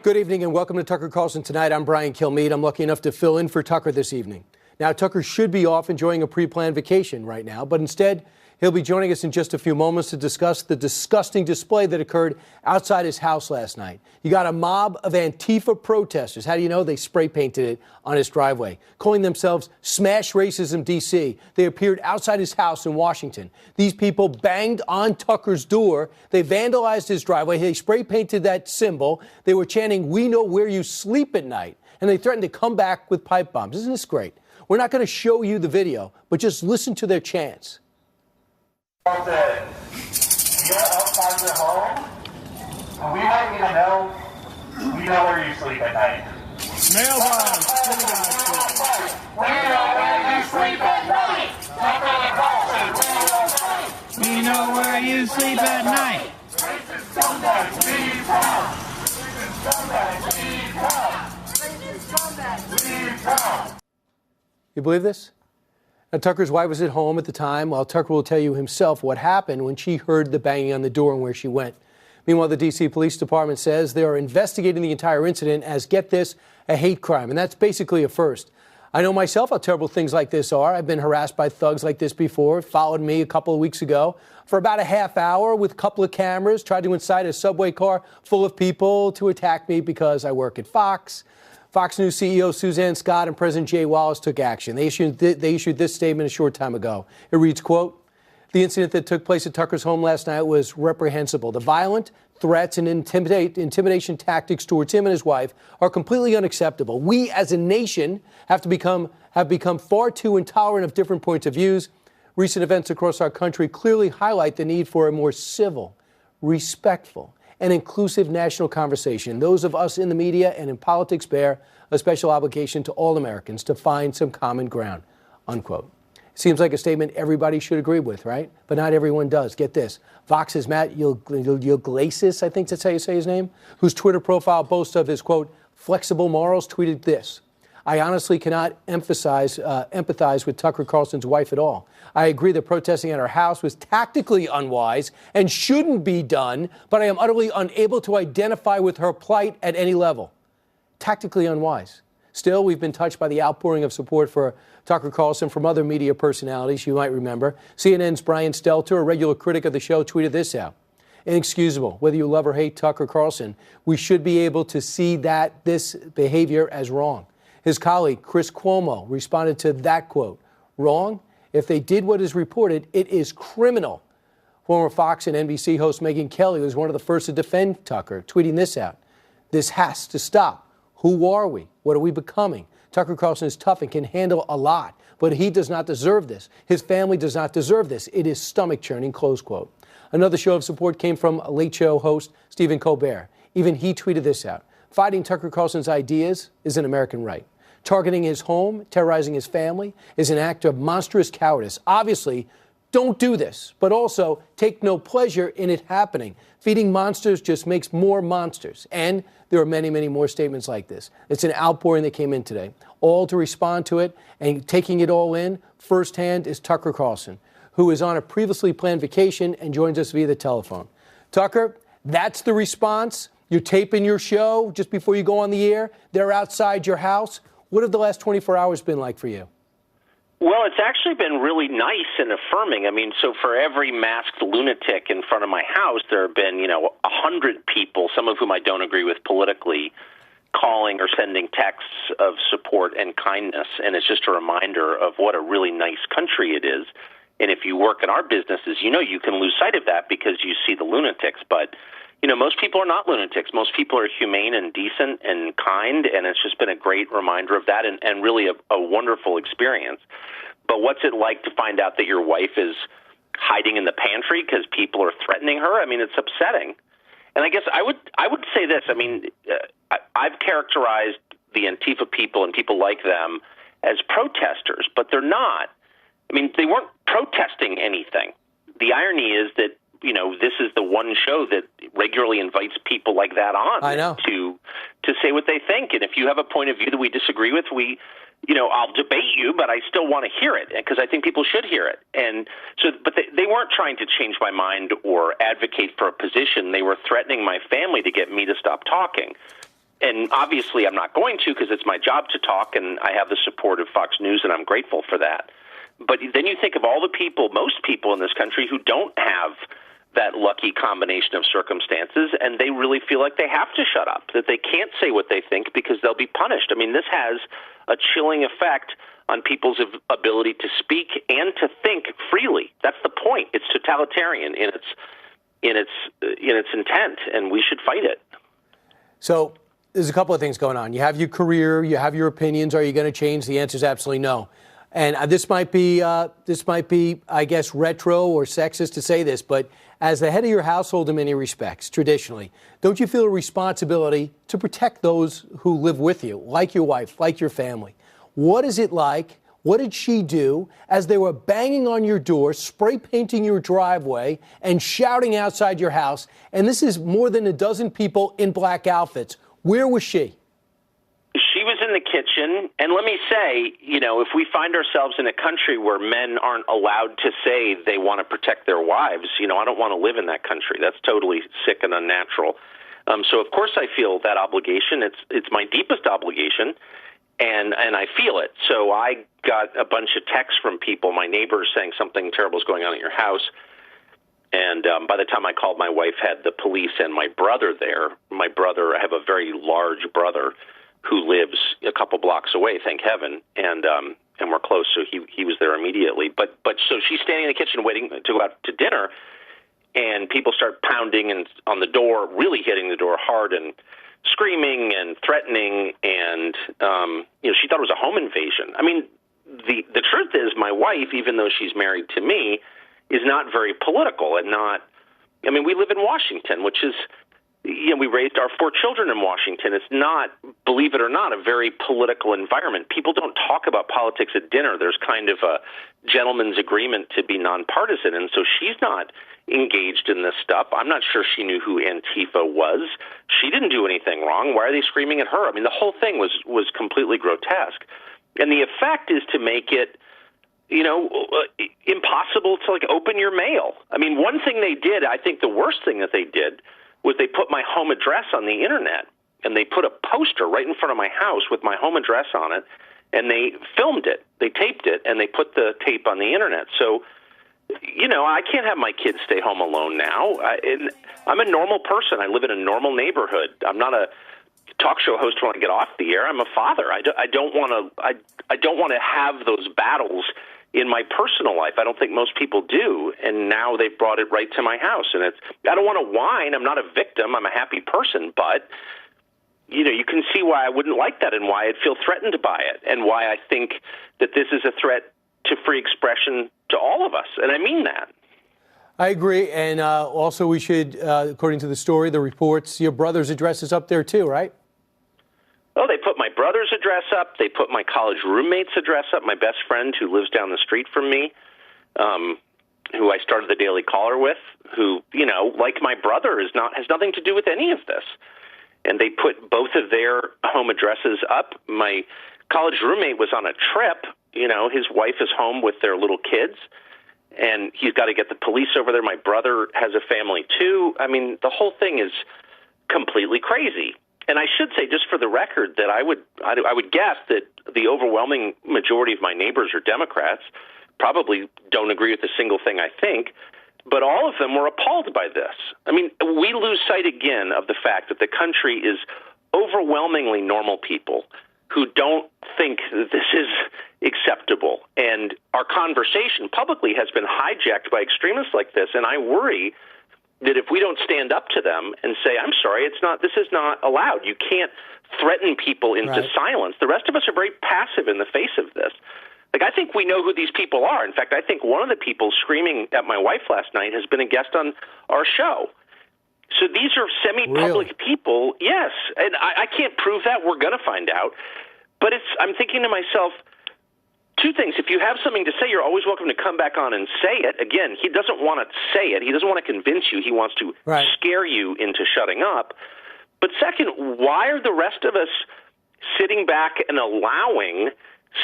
Good evening and welcome to Tucker Carlson Tonight. I'm Brian Kilmeade. I'm lucky enough to fill in for Tucker this evening. Now, Tucker should be off enjoying a pre-planned vacation right now, but instead, he'll be joining us in just a few moments to discuss the disgusting display that occurred outside his house last night. You got a mob of Antifa protesters. How do you know? They spray painted it on his driveway, calling themselves Smash Racism DC. They appeared outside his house in Washington. These people banged on Tucker's door. They vandalized his driveway. They spray painted that symbol. They were chanting, "We know where you sleep at night." And they threatened to come back with pipe bombs. Isn't this great? We're not going to show you the video, but just listen to their chants. Carlson, you're outside your home, and we want you to know we know where you sleep at night. Mailbox. We know where you sleep at night. We know where you sleep at night. Racist scumbags, leave town. Racist scumbags, leave town. Racist scumbags, leave town. You believe this? Now, Tucker's wife was at home at the time, while Tucker will tell you himself what happened when she heard the banging on the door and where she went. Meanwhile, the D.C. Police Department says they are investigating the entire incident as, get this, a hate crime. And that's basically a first. I know myself how terrible things like this are. I've been harassed by thugs like this before. It followed me a couple of weeks ago for about a half hour with a couple of cameras, tried to incite a subway car full of people to attack me because I work at Fox. Fox News CEO Suzanne Scott and President Jay Wallace took action. They issued this statement a short time ago. It reads, quote, "The incident that took place at Tucker's home last night was reprehensible. The violent threats and intimidation tactics towards him and his wife are completely unacceptable. We as a nation have become far too intolerant of different points of views. Recent events across our country clearly highlight the need for a more civil, respectful, and inclusive national conversation. Those of us in the media and in politics bear a special obligation to all Americans to find some common ground," unquote. Seems like a statement everybody should agree with, right? But not everyone does. Get this. Vox's Matt Yglesias, I think that's how you say his name, whose Twitter profile boasts of his, quote, "flexible morals," tweeted this: "I honestly cannot empathize with Tucker Carlson's wife at all. I agree that protesting at her house was tactically unwise and shouldn't be done, but I am utterly unable to identify with her plight at any level." Tactically unwise. Still, we've been touched by the outpouring of support for Tucker Carlson from other media personalities you might remember. CNN's Brian Stelter, a regular critic of the show, tweeted this out: "Inexcusable. Whether you love or hate Tucker Carlson, we should be able to see this behavior as wrong." His colleague, Chris Cuomo, responded to that quote: "Wrong? If they did what is reported, it is criminal." Former Fox and NBC host Megyn Kelly was one of the first to defend Tucker, tweeting this out: "This has to stop. Who are we? What are we becoming? Tucker Carlson is tough and can handle a lot, but he does not deserve this. His family does not deserve this. It is stomach-churning," close quote. Another show of support came from Late Show host Stephen Colbert. Even he tweeted this out: "Fighting Tucker Carlson's ideas is an American right. Targeting his home, terrorizing his family, is an act of monstrous cowardice. Obviously, don't do this, but also take no pleasure in it happening. Feeding monsters just makes more monsters." And there are many, many more statements like this. It's an outpouring that came in today. All to respond to it and taking it all in firsthand is Tucker Carlson, who is on a previously planned vacation and joins us via the telephone. Tucker, that's the response. You're taping your show just before you go on the air. They're outside your house. What have the last 24 hours been like for you? Well, it's actually been really nice and affirming. I mean, so for every masked lunatic in front of my house, there have been, 100 people, some of whom I don't agree with politically, calling or sending texts of support and kindness. And it's just a reminder of what a really nice country it is. And if you work in our businesses, you can lose sight of that because you see the lunatics. But, most people are not lunatics. Most people are humane and decent and kind, and it's just been a great reminder of that and really a wonderful experience. But what's it like to find out that your wife is hiding in the pantry because people are threatening her? I mean, it's upsetting. And I guess I would say this. I mean, I've characterized the Antifa people and people like them as protesters, but they're not. I mean, they weren't protesting anything. The irony is that, this is the one show that regularly invites people like that on to say what they think. And if you have a point of view that we disagree with, I'll debate you, but I still want to hear it because I think people should hear it. And so, but they weren't trying to change my mind or advocate for a position. They were threatening my family to get me to stop talking. And obviously I'm not going to because it's my job to talk, and I have the support of Fox News, and I'm grateful for that. But then you think of all the people, most people in this country who don't have that lucky combination of circumstances, and they really feel like they have to shut up, that they can't say what they think because they'll be punished. I mean, this has a chilling effect on people's ability to speak and to think freely. That's the point. It's totalitarian in its intent, and we should fight it. So there's a couple of things going on. You have your career, you have your opinions. Are you going to change? The answer is absolutely no. And this might be, I guess, retro or sexist to say this, but as the head of your household in many respects, traditionally, don't you feel a responsibility to protect those who live with you, like your wife, like your family? What is it like? What did she do as they were banging on your door, spray painting your driveway, and shouting outside your house? And this is more than a dozen people in black outfits. Where was she? She was in the kitchen, and let me say, if we find ourselves in a country where men aren't allowed to say they want to protect their wives, I don't want to live in that country. That's totally sick and unnatural. So, of course, I feel that obligation. It's my deepest obligation, and I feel it. So I got a bunch of texts from people, my neighbors, saying something terrible is going on at your house. And by the time I called, my wife had the police and my brother there. My brother, I have a very large brother who lives a couple blocks away, thank heaven, and we're close, so he was there immediately. But so she's standing in the kitchen waiting to go out to dinner, and people start pounding and on the door, really hitting the door hard and screaming and threatening, and she thought it was a home invasion. I mean, the truth is, my wife, even though she's married to me, is not very political and not. I mean, we live in Washington, which is. We raised our 4 children in Washington. It's not, believe it or not, a very political environment. People don't talk about politics at dinner. There's kind of a gentleman's agreement to be nonpartisan, and so she's not engaged in this stuff. I'm not sure she knew who Antifa was. She didn't do anything wrong. Why are they screaming at her? I mean, the whole thing was completely grotesque. And the effect is to make it, impossible to, open your mail. I mean, one thing they did, I think the worst thing that they did, was they put my home address on the internet, and they put a poster right in front of my house with my home address on it, and they filmed it, they taped it, and they put the tape on the internet. So, I can't have my kids stay home alone now. I'm a normal person. I live in a normal neighborhood. I'm not a talk show host when I get off the air. I'm a father. I don't want to have those battles in my personal life. I don't think most people do, and now they've brought it right to my house. And I don't want to whine. I'm not a victim. I'm a happy person, but you can see why I wouldn't like that and why I'd feel threatened by it and why I think that this is a threat to free expression to all of us, and I mean that. I agree, and also we should, according to the story, the reports, your brother's address is up there too, right? Oh, they put my brother's address up. They put my college roommate's address up, my best friend who lives down the street from me, who I started the Daily Caller with, who, like my brother, has nothing to do with any of this. And they put both of their home addresses up. My college roommate was on a trip. His wife is home with their little kids, and he's got to get the police over there. My brother has a family, too. I mean, the whole thing is completely crazy. And I should say, just for the record, that I would guess that the overwhelming majority of my neighbors are Democrats, probably don't agree with a single thing I think, but all of them were appalled by this. I mean, we lose sight again of the fact that the country is overwhelmingly normal people who don't think that this is acceptable. And our conversation publicly has been hijacked by extremists like this, and I worry that if we don't stand up to them and say, I'm sorry, this is not allowed. You can't threaten people into silence. The rest of us are very passive in the face of this. I think we know who these people are. In fact, I think one of the people screaming at my wife last night has been a guest on our show. So these are semi-public people, yes. And I can't prove that. We're going to find out. But I'm thinking to myself, two things. If you have something to say, you're always welcome to come back on and say it. Again, he doesn't want to say it. He doesn't want to convince you. He wants to scare you into shutting up. But second, why are the rest of us sitting back and allowing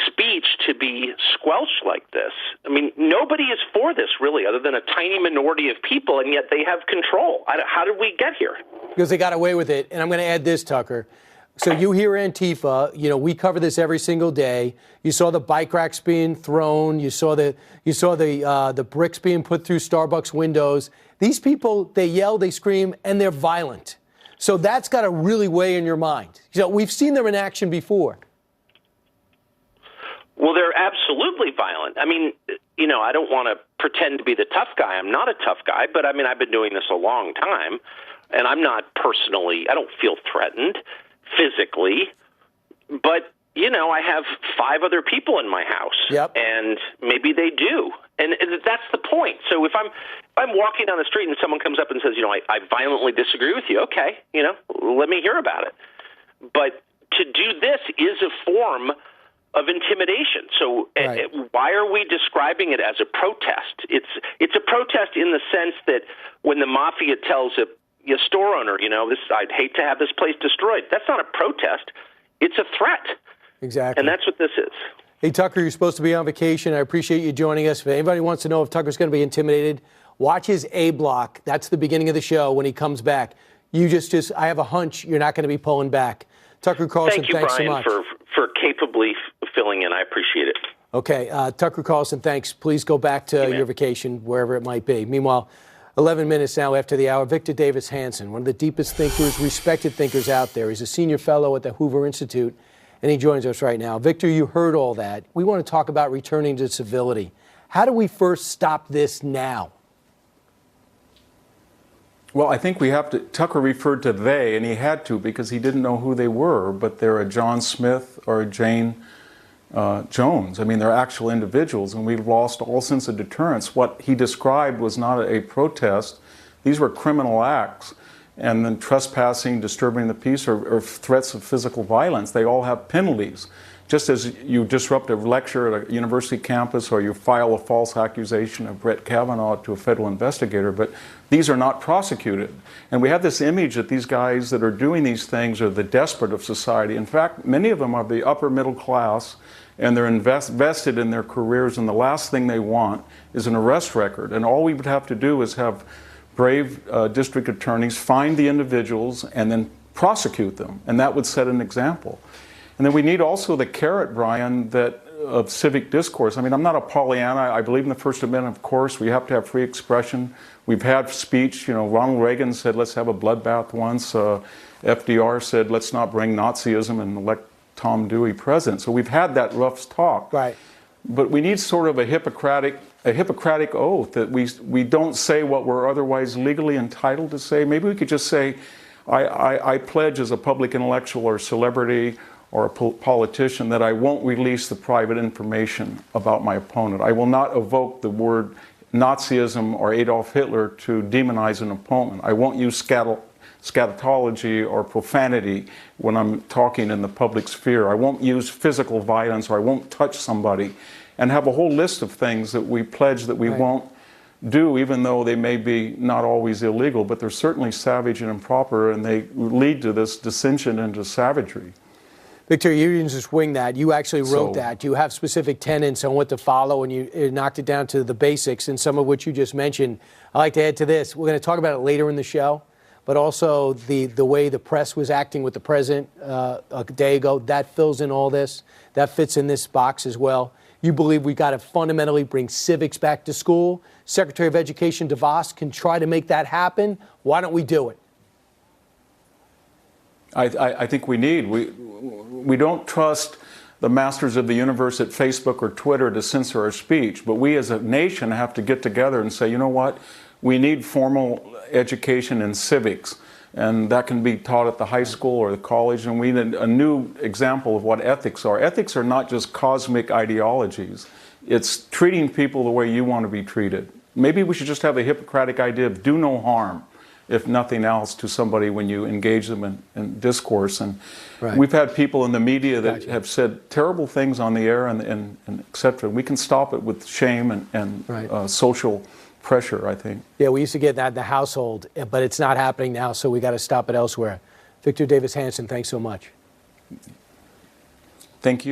speech to be squelched like this? I mean, nobody is for this, really, other than a tiny minority of people, and yet they have control. How did we get here? Because they got away with it. And I'm going to add this, Tucker. So you hear Antifa, we cover this every single day. You saw the bike racks being thrown. You saw the bricks being put through Starbucks windows. These people, they yell, they scream, and they're violent. So that's got to really weigh in your mind. We've seen them in action before. Well, they're absolutely violent. I mean, I don't want to pretend to be the tough guy. I'm not a tough guy, but I've been doing this a long time, and I'm not personally, I don't feel threatened physically, but, I have 5 other people in my house, yep. And maybe they do. And that's the point. So if I'm walking down the street and someone comes up and says, I violently disagree with you, okay, let me hear about it. But to do this is a form of intimidation. So right. Why are we describing it as a protest? It's a protest in the sense that when the mafia tells a store owner, I'd hate to have this place destroyed. That's not a protest. It's a threat. Exactly. And that's what this is. Hey, Tucker, you're supposed to be on vacation. I appreciate you joining us. If anybody wants to know if Tucker's going to be intimidated, watch his A block. That's the beginning of the show when he comes back. I have a hunch you're not going to be pulling back. Tucker Carlson, thanks Brian, so much. For capably filling in. I appreciate it. Okay. Tucker Carlson, thanks. Please go back to your vacation, wherever it might be. Meanwhile, 11 minutes now after the hour, Victor Davis Hanson, one of the deepest thinkers, respected thinkers out there. He's a senior fellow at the Hoover Institute, and he joins us right now. Victor, you heard all that. We want to talk about returning to civility. How do we first stop this now? Well, I think we have to, Tucker referred to they, and he had to because he didn't know who they were, but they're a John Smith or a Jane Jones. They're actual individuals, and we've lost all sense of deterrence. What he described was not a protest. These were criminal acts. And then trespassing, disturbing the peace, or threats of physical violence, they all have penalties. Just as you disrupt a lecture at a university campus or you file a false accusation of Brett Kavanaugh to a federal investigator, but these are not prosecuted. And we have this image that these guys that are doing these things are the desperate of society. In fact, many of them are the upper middle class, and they're invested in their careers, and the last thing they want is an arrest record. And all we would have to do is have brave district attorneys find the individuals and then prosecute them, and that would set an example. And then we need also the carrot, Brian, of civic discourse. I'm not a Pollyanna. I believe in the First Amendment, of course. We have to have free expression. We've had speech. Ronald Reagan said, let's have a bloodbath once. FDR said, let's not bring Nazism and elect Tom Dewey president. So we've had that rough talk. Right. But we need sort of a Hippocratic oath that we don't say what we're otherwise legally entitled to say. Maybe we could just say, I pledge as a public intellectual or celebrity or a politician that I won't release the private information about my opponent. I will not evoke the word Nazism or Adolf Hitler to demonize an opponent. I won't use scatology or profanity when I'm talking in the public sphere. I won't use physical violence, or I won't touch somebody, and have a whole list of things that we pledge that we won't do, even though they may be not always illegal, but they're certainly savage and improper, and they lead to this dissension into savagery. Victor, you didn't just wing that. You actually wrote that. You have specific tenets on what to follow, and you knocked it down to the basics, and some of which you just mentioned. I'd like to add to this. We're going to talk about it later in the show, but also the way the press was acting with the president a day ago. That fills in all this. That fits in this box as well. You believe we've got to fundamentally bring civics back to school. Secretary of Education DeVos can try to make that happen. Why don't we do it? I think we need. We don't trust the masters of the universe at Facebook or Twitter to censor our speech, but we as a nation have to get together and say, you know what, we need formal education in civics, and that can be taught at the high school or the college, and we need a new example of what ethics are. Ethics are not just cosmic ideologies. It's treating people the way you want to be treated. Maybe we should just have a Hippocratic idea of do no harm, if nothing else, to somebody when you engage them in discourse. And we've had people in the media that have said terrible things on the air and et cetera. We can stop it with shame and social pressure, I think. Yeah, we used to get that in the household, but it's not happening now, so we got to stop it elsewhere. Victor Davis Hanson, thanks so much. Thank you.